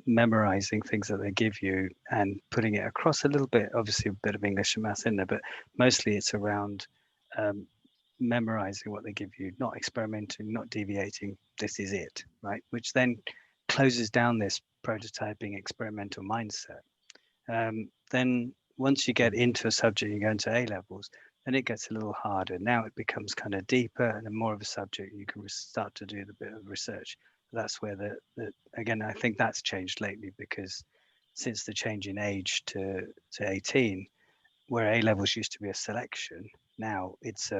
memorizing things that they give you and putting it across a little bit, obviously a bit of English and maths in there, but mostly it's around memorizing what they give you, not experimenting, not deviating. This is it, right? Which then closes down this prototyping experimental mindset. Then once you get into a subject, you go into A levels, then it gets a little harder. Now it becomes kind of deeper and more of a subject. You can start to do the bit of research. That's where again, I think that's changed lately, because since the change in age to 18, where A levels used to be a selection, now it's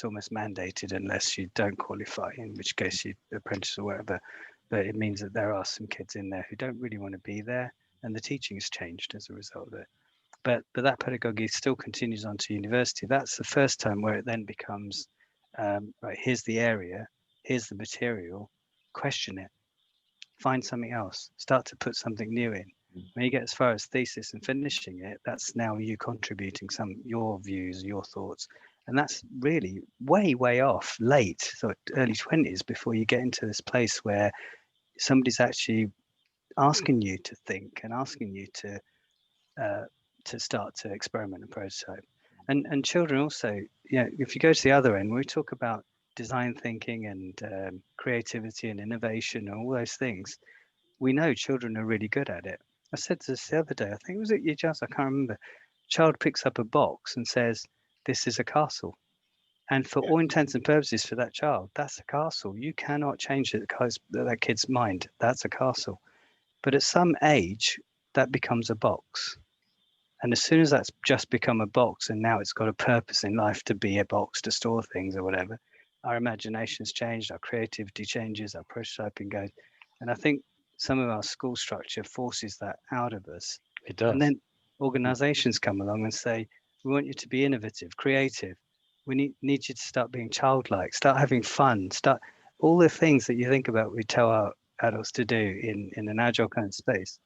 almost mandated unless you don't qualify, in which case you apprentice or whatever. But it means that there are some kids in there who don't really want to be there, and the teaching has changed as a result of it. But that pedagogy still continues on to university. That's the first time where it then becomes, right, here's the area, here's the material, question it, find something else, start to put something new in. When you get as far as thesis and finishing it, that's now you contributing your views, your thoughts. And that's really way off, late, so early 20s, before you get into this place where somebody's actually asking you to think and asking you to start to experiment and prototype. And children also, if you go to the other end, we talk about design thinking and creativity and innovation and all those things. We know children are really good at it. I said this the other day, I think it was at your Giles, I can't remember. Child picks up a box and says, this is a castle. And for all intents and purposes, for that child, that's a castle. You cannot change that kid's mind. That's a castle. But at some age, that becomes a box. And as soon as that's just become a box and now it's got a purpose in life to be a box to store things or whatever, our imagination's changed, our creativity changes, our prototyping goes. And I think some of our school structure forces that out of us. It does. And then organizations come along and say, we want you to be innovative, creative. We need you to start being childlike, start having fun, start all the things that you think about we tell our adults to do in an agile kind of space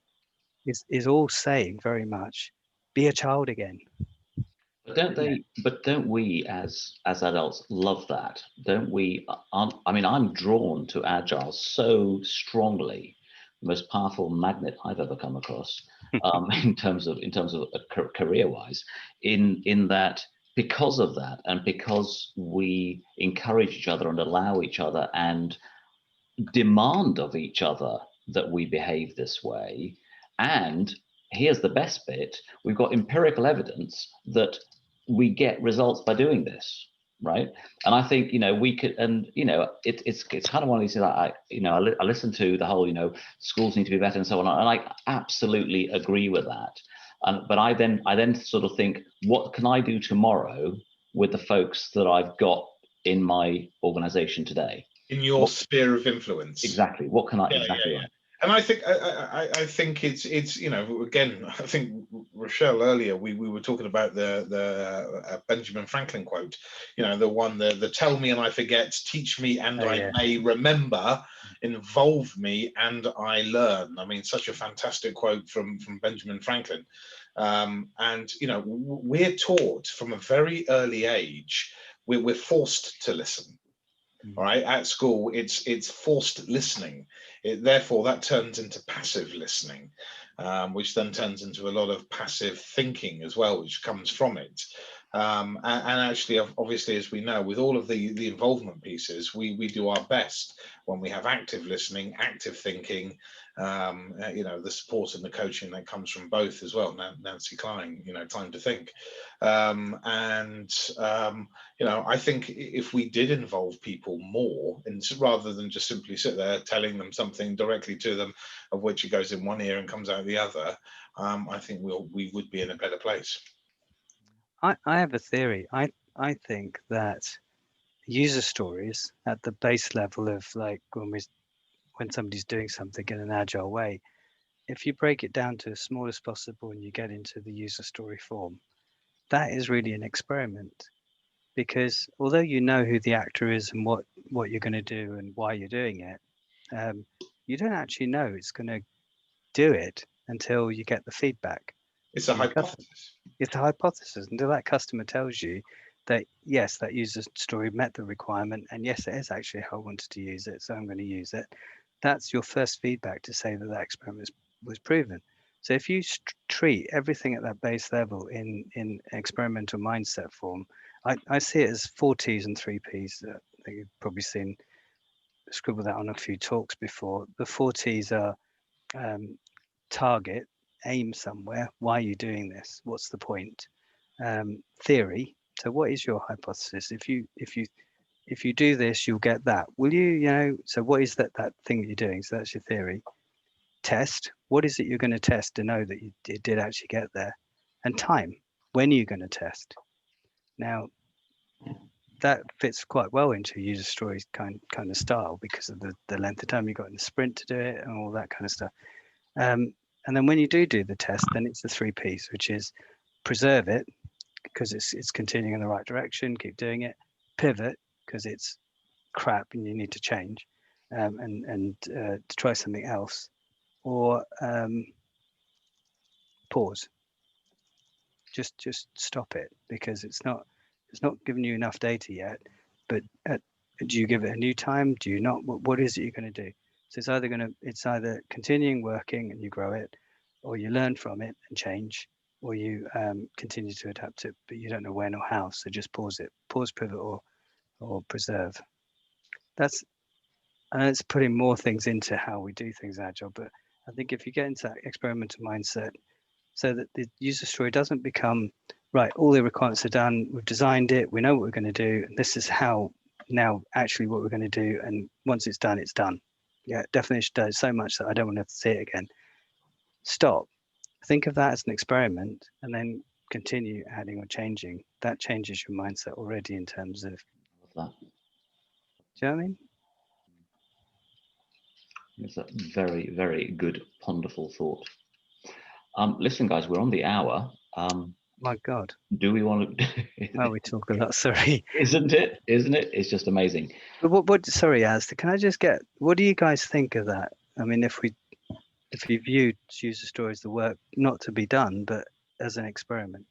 is all saying very much, be a child again. But don't we as adults love that? Don't we? I mean, I'm drawn to Agile so strongly, the most powerful magnet I've ever come across, in terms of career-wise, in that, because of that, and because we encourage each other and allow each other and demand of each other that we behave this way. And here's the best bit: we've got empirical evidence that we get results by doing this, right? And I think we could, and it's kind of one of these things. I listen to the whole schools need to be better and so on, and I absolutely agree with that. But I then sort of think, what can I do tomorrow with the folks that I've got in my organization today? In your sphere of influence. Exactly. What can I Right. And I think it's again, I think Rachelle earlier we were talking about the Benjamin Franklin quote, the one, the tell me and I forget, teach me and I may remember, involve me and I learn. I mean, such a fantastic quote from Benjamin Franklin. And we're taught from a very early age, we're forced to listen. All right, at school, it's forced listening. Therefore, that turns into passive listening, which then turns into a lot of passive thinking as well, which comes from it. And actually, obviously, as we know, with all of the involvement pieces, we do our best when we have active listening, active thinking, the support and the coaching that comes from both as well. Nancy Klein, time to think. I think if we did involve people more, and rather than just simply sit there telling them something directly to them, of which it goes in one ear and comes out the other, I think we would be in a better place. I have a theory. I think that user stories at the base level of like when somebody's doing something in an agile way, if you break it down to as small as possible and you get into the user story form, that is really an experiment. Because although you know who the actor is and what you're going to do and why you're doing it, you don't actually know it's going to do it until you get the feedback. It's a hypothesis. It's a hypothesis until that customer tells you that yes, that user story met the requirement, and yes, it is actually how I wanted to use it, so I'm going to use it. That's your first feedback to say that that experiment was proven. So if you treat everything at that base level in experimental mindset form, I see it as 4 T's and 3 P's. I think you've probably seen scribbled that on a few talks before. The 4 T's are target, aim somewhere. Why are you doing this? What's the point? Theory. So what is your hypothesis? If you do this, you'll get that. Will you? So what is that thing that you're doing? So that's your theory. Test. What is it you're going to test to know that it did actually get there? And time. When are you going to test? Now, that fits quite well into user stories kind of style because of the length of time you got in the sprint to do it and all that kind of stuff. And then when you do the test, then it's the 3 P's, which is preserve it because it's continuing in the right direction, keep doing it. Pivot because it's crap and you need to change, and to try something else, or pause. Just stop it because it's not giving you enough data yet. But do you give it a new time? Do you not? What is it you're going to do? So it's either continuing working and you grow it, or you learn from it and change, or you continue to adapt it, but you don't know when or how. So just pause it, pivot, or preserve. And it's putting more things into how we do things agile. But I think if you get into that experimental mindset, so that the user story doesn't become right, all the requirements are done, we've designed it, we know what we're going to do, and this is how now actually what we're going to do, and once it's done, it's done. Yeah, definition does so much that I don't want to have to see it again. Stop. Think of that as an experiment and then continue adding or changing. That changes your mindset already in terms of Love that. Do you know what I mean? It's a very, very good, ponderful thought. Listen, guys, we're on the hour. My God. Do we want to? Oh, we talk a lot. Sorry. Isn't it? It's just amazing. But what? Sorry, Alistair. Can I just get? What do you guys think of that? I mean, if you view user stories the work not to be done, but as an experiment.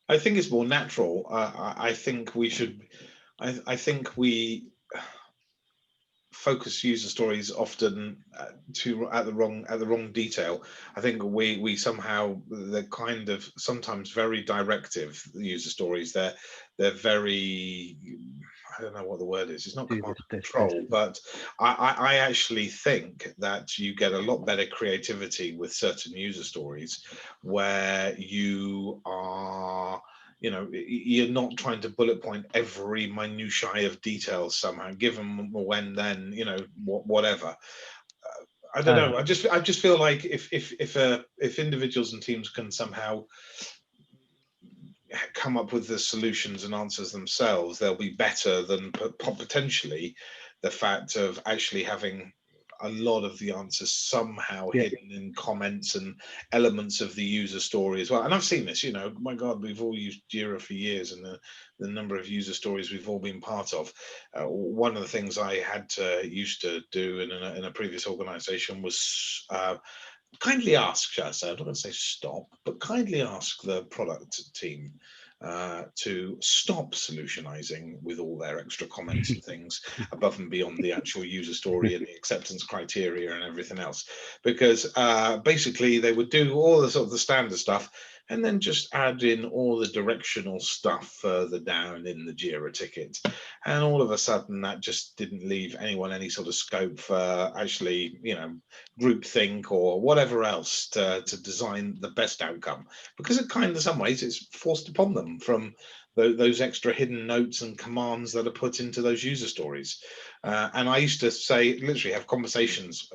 I think it's more natural. I think we should. I think we focus user stories often at the wrong detail. I think we somehow, they're kind of sometimes very directive. The user stories, they're very, I don't know what the word is. It's not command and control, but I actually think that you get a lot better creativity with certain user stories where you are, you're not trying to bullet point every minutiae of details somehow, give them a when, then, whatever. I don't know. I just feel like if individuals and teams can somehow come up with the solutions and answers themselves, they'll be better than potentially the fact of actually having a lot of the answers somehow hidden in comments and elements of the user story as well. And I've seen this, my God, we've all used Jira for years, and the number of user stories we've all been part of. One of the things I used to do in a previous organization was kindly ask, shall I say, I'm not going to say stop, but kindly ask the product team to stop solutionizing with all their extra comments and things above and beyond the actual user story and the acceptance criteria and everything else, because basically they would do all the sort of the standard stuff and then just add in all the directional stuff further down in the Jira ticket. And all of a sudden that just didn't leave anyone any sort of scope for actually, groupthink or whatever else to design the best outcome, because it kind of some ways it's forced upon them from those extra hidden notes and commands that are put into those user stories. And I used to say, literally have conversations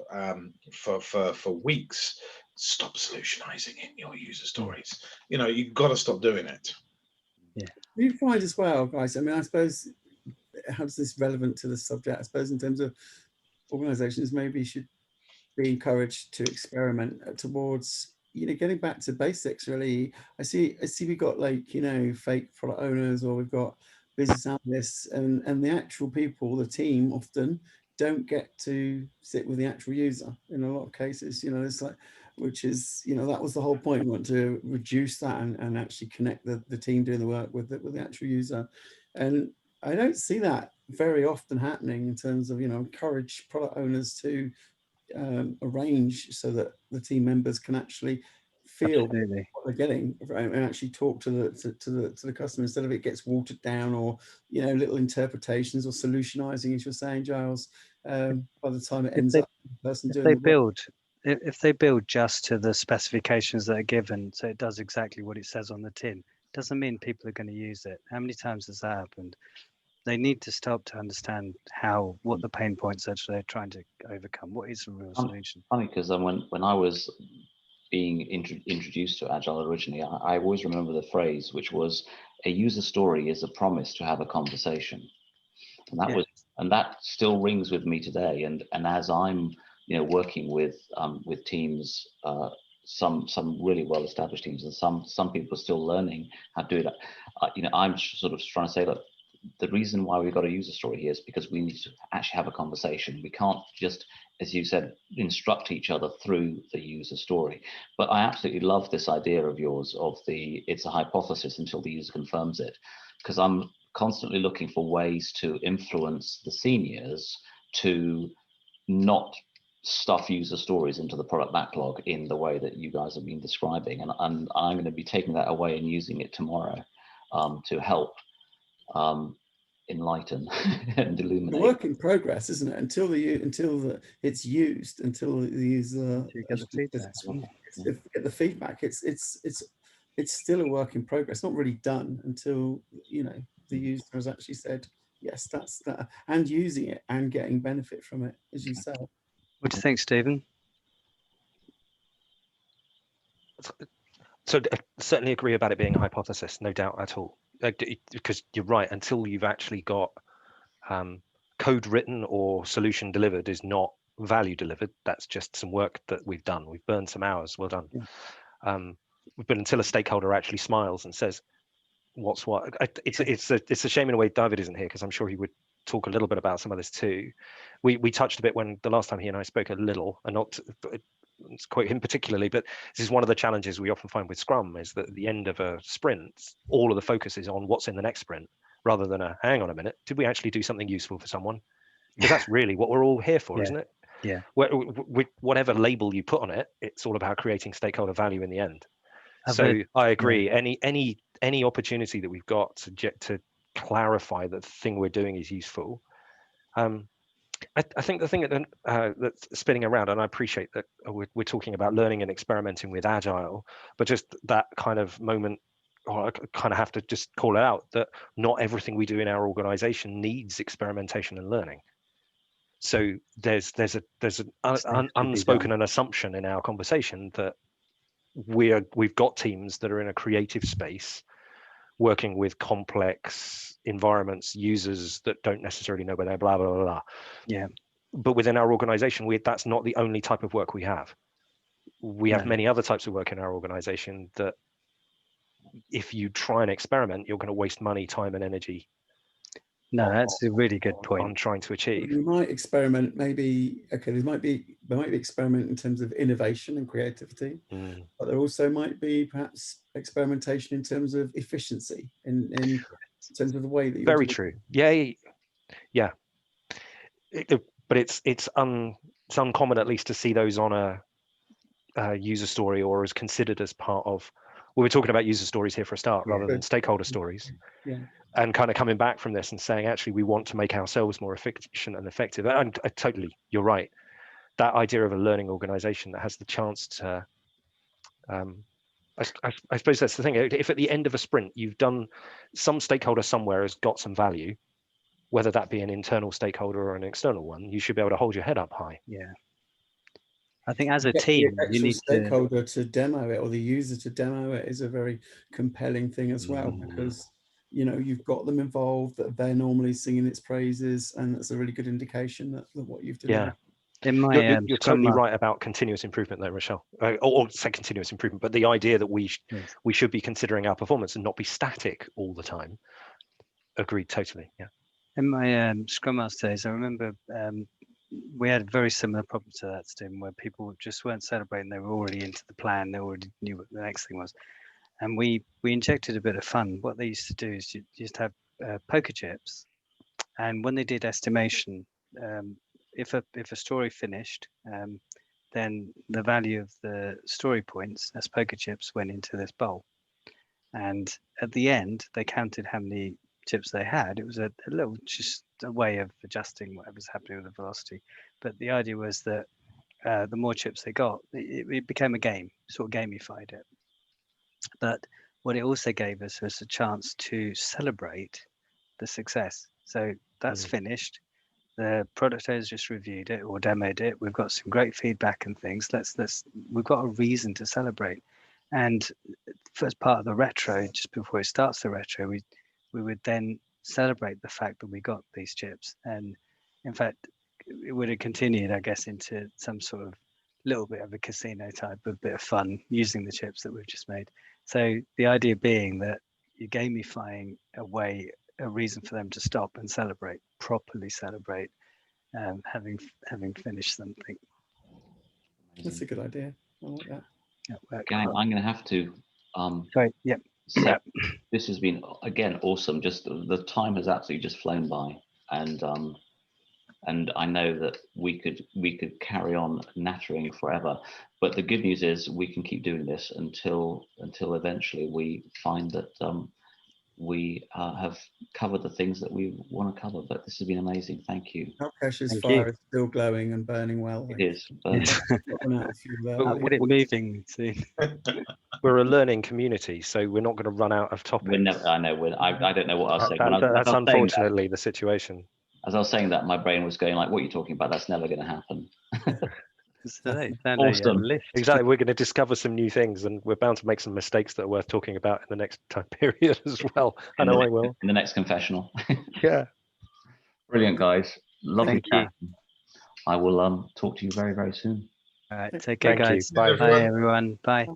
for weeks. Stop solutionizing in your user stories. You've got to stop doing it. Yeah. Do you find as well, guys? I mean, I suppose, how is this relevant to the subject? I suppose in terms of organizations maybe should be encouraged to experiment towards, getting back to basics, really. I see we've got fake product owners, or we've got business analysts, and the actual people, the team often don't get to sit with the actual user in a lot of cases. It's like, which is, that was the whole point. We want to reduce that and actually connect the team doing the work with the actual user. And I don't see that very often happening in terms of, encourage product owners to arrange so that the team members can actually feel Absolutely. what they're getting and actually talk to the customer, instead of it gets watered down, or little interpretations or solutionizing, as you're saying, Giles, by the time it ends up the person doing the work. If they build just to the specifications that are given, so it does exactly what it says on the tin, doesn't mean people are going to use it. How many times has that happened? They need to stop to understand what the pain points are they're trying to overcome. What is the real solution? Funny, because when I was being introduced to Agile originally, I always remember the phrase, which was, a user story is a promise to have a conversation. And that still rings with me today. And as I'm working with teams, some really well established teams, and some people are still learning how to do it. I'm sort of trying to say that the reason why we've got a user story here is because we need to actually have a conversation. We can't just, as you said, instruct each other through the user story. But I absolutely love this idea of yours of it's a hypothesis until the user confirms it, because I'm constantly looking for ways to influence the seniors to not stuff user stories into the product backlog in the way that you guys have been describing. And I'm going to be taking that away and using it tomorrow to help enlighten and illuminate. A work in progress, isn't it? Until it's used, until the user get the feedback. It's still a work in progress. Not really done until the user has actually said, yes, that's that, and using it and getting benefit from it, as you say. What do you think, Stephen? So certainly agree about it being a hypothesis, no doubt at all. Because you're right, until you've actually got code written or solution delivered is not value delivered. That's just some work that we've done. We've burned some hours. Well done. Yeah. But until a stakeholder actually smiles and says, "What's what?" It's a shame in a way David isn't here, because I'm sure he would talk a little bit about some of this too. We touched a bit when the last time he and I spoke a little, and not to quote him particularly, but this is one of the challenges we often find with Scrum, is that at the end of a sprint, all of the focus is on what's in the next sprint, rather than hang on a minute, did we actually do something useful for someone? Because that's really what we're all here for, isn't it? Yeah. Whatever label you put on it, it's all about creating stakeholder value in the end. I agree. Yeah. Any opportunity that we've got to clarify that the thing we're doing is useful. I think the thing that's spinning around, and I appreciate that we're talking about learning and experimenting with Agile, but just that kind of moment, or I kind of have to just call it out, that not everything we do in our organization needs experimentation and learning. So there's an unspoken assumption in our conversation that we've got teams that are in a creative space, working with complex environments, users that don't necessarily know where they're, blah, blah, blah, blah. Yeah. But within our organization, that's not the only type of work we have. We have many other types of work in our organization that if you try and experiment, you're going to waste money, time, and energy. No, that's a really good on point. trying to achieve. You might experiment, maybe, okay, there might be experiment in terms of innovation and creativity, but there also might be perhaps experimentation in terms of efficiency, in terms of the way that you're Very doing true. Yeah. But it's uncommon, at least, to see those on a user story or as considered as part of. We were talking about user stories here for a start, rather than stakeholder stories. Yeah. And kind of coming back from this and saying, actually, we want to make ourselves more efficient and effective. And totally, you're right. That idea of a learning organization that has the chance to, I suppose that's the thing. If at the end of a sprint, you've done, some stakeholder somewhere has got some value, whether that be an internal stakeholder or an external one, you should be able to hold your head up high. Yeah. I think as a Get team, the you actual need stakeholder to demo it, or the user to demo it, is a very compelling thing as well, because you've got them involved, that they're normally singing its praises, and that's a really good indication that what you've delivered. In my You're totally right about continuous improvement there, Michelle. Or say continuous improvement, but the idea that we should be considering our performance and not be static all the time. Agreed, totally. Yeah. In my Scrum Master days, I remember we had a very similar problem to that, Stephen, where people just weren't celebrating. They were already into the plan. They already knew what the next thing was. And we injected a bit of fun. What they used to do is you just have poker chips. And when they did estimation, if a story finished, then the value of the story points as poker chips went into this bowl. And at the end, they counted how many chips they had. It was a little, just a way of adjusting whatever's happening with the velocity. But the idea was that the more chips they got, it became a game, sort of gamified it. But what it also gave us was a chance to celebrate the success. So that's finished. The product owners just reviewed it or demoed it. We've got some great feedback and things. We've got a reason to celebrate. And first part of the retro, just before it starts the retro, we would then celebrate the fact that we got these chips. And in fact, it would have continued, I guess, into some sort of little bit of a casino type of bit of fun using the chips that we've just made. So the idea being that you're gamifying a reason for them to stop and celebrate, properly celebrate, having finished something. That's a good idea. I like that. Gang, I'm going to have to. Sorry. Yep. So this has been, again, awesome. Just the time has absolutely just flown by, and I know that we could carry on nattering forever. But the good news is we can keep doing this until eventually we find that we have covered the things that we want to cover. But this has been amazing. Thank you. Alkesh's fire is still glowing and burning well. It is. I'll get it moving soon. We're a learning community, so we're not going to run out of topics. I know. I don't know what I was saying. That's unfortunately the situation. As I was saying that, my brain was going like, "What are you talking about? That's never going to happen." Awesome. Exactly. We're going to discover some new things, and we're bound to make some mistakes that are worth talking about in the next time period as well. I know I will. In the next confessional. Yeah. Brilliant, guys. Lovely chat. I will talk to you very, very soon. All right. Take care, guys. Bye, everyone. Bye.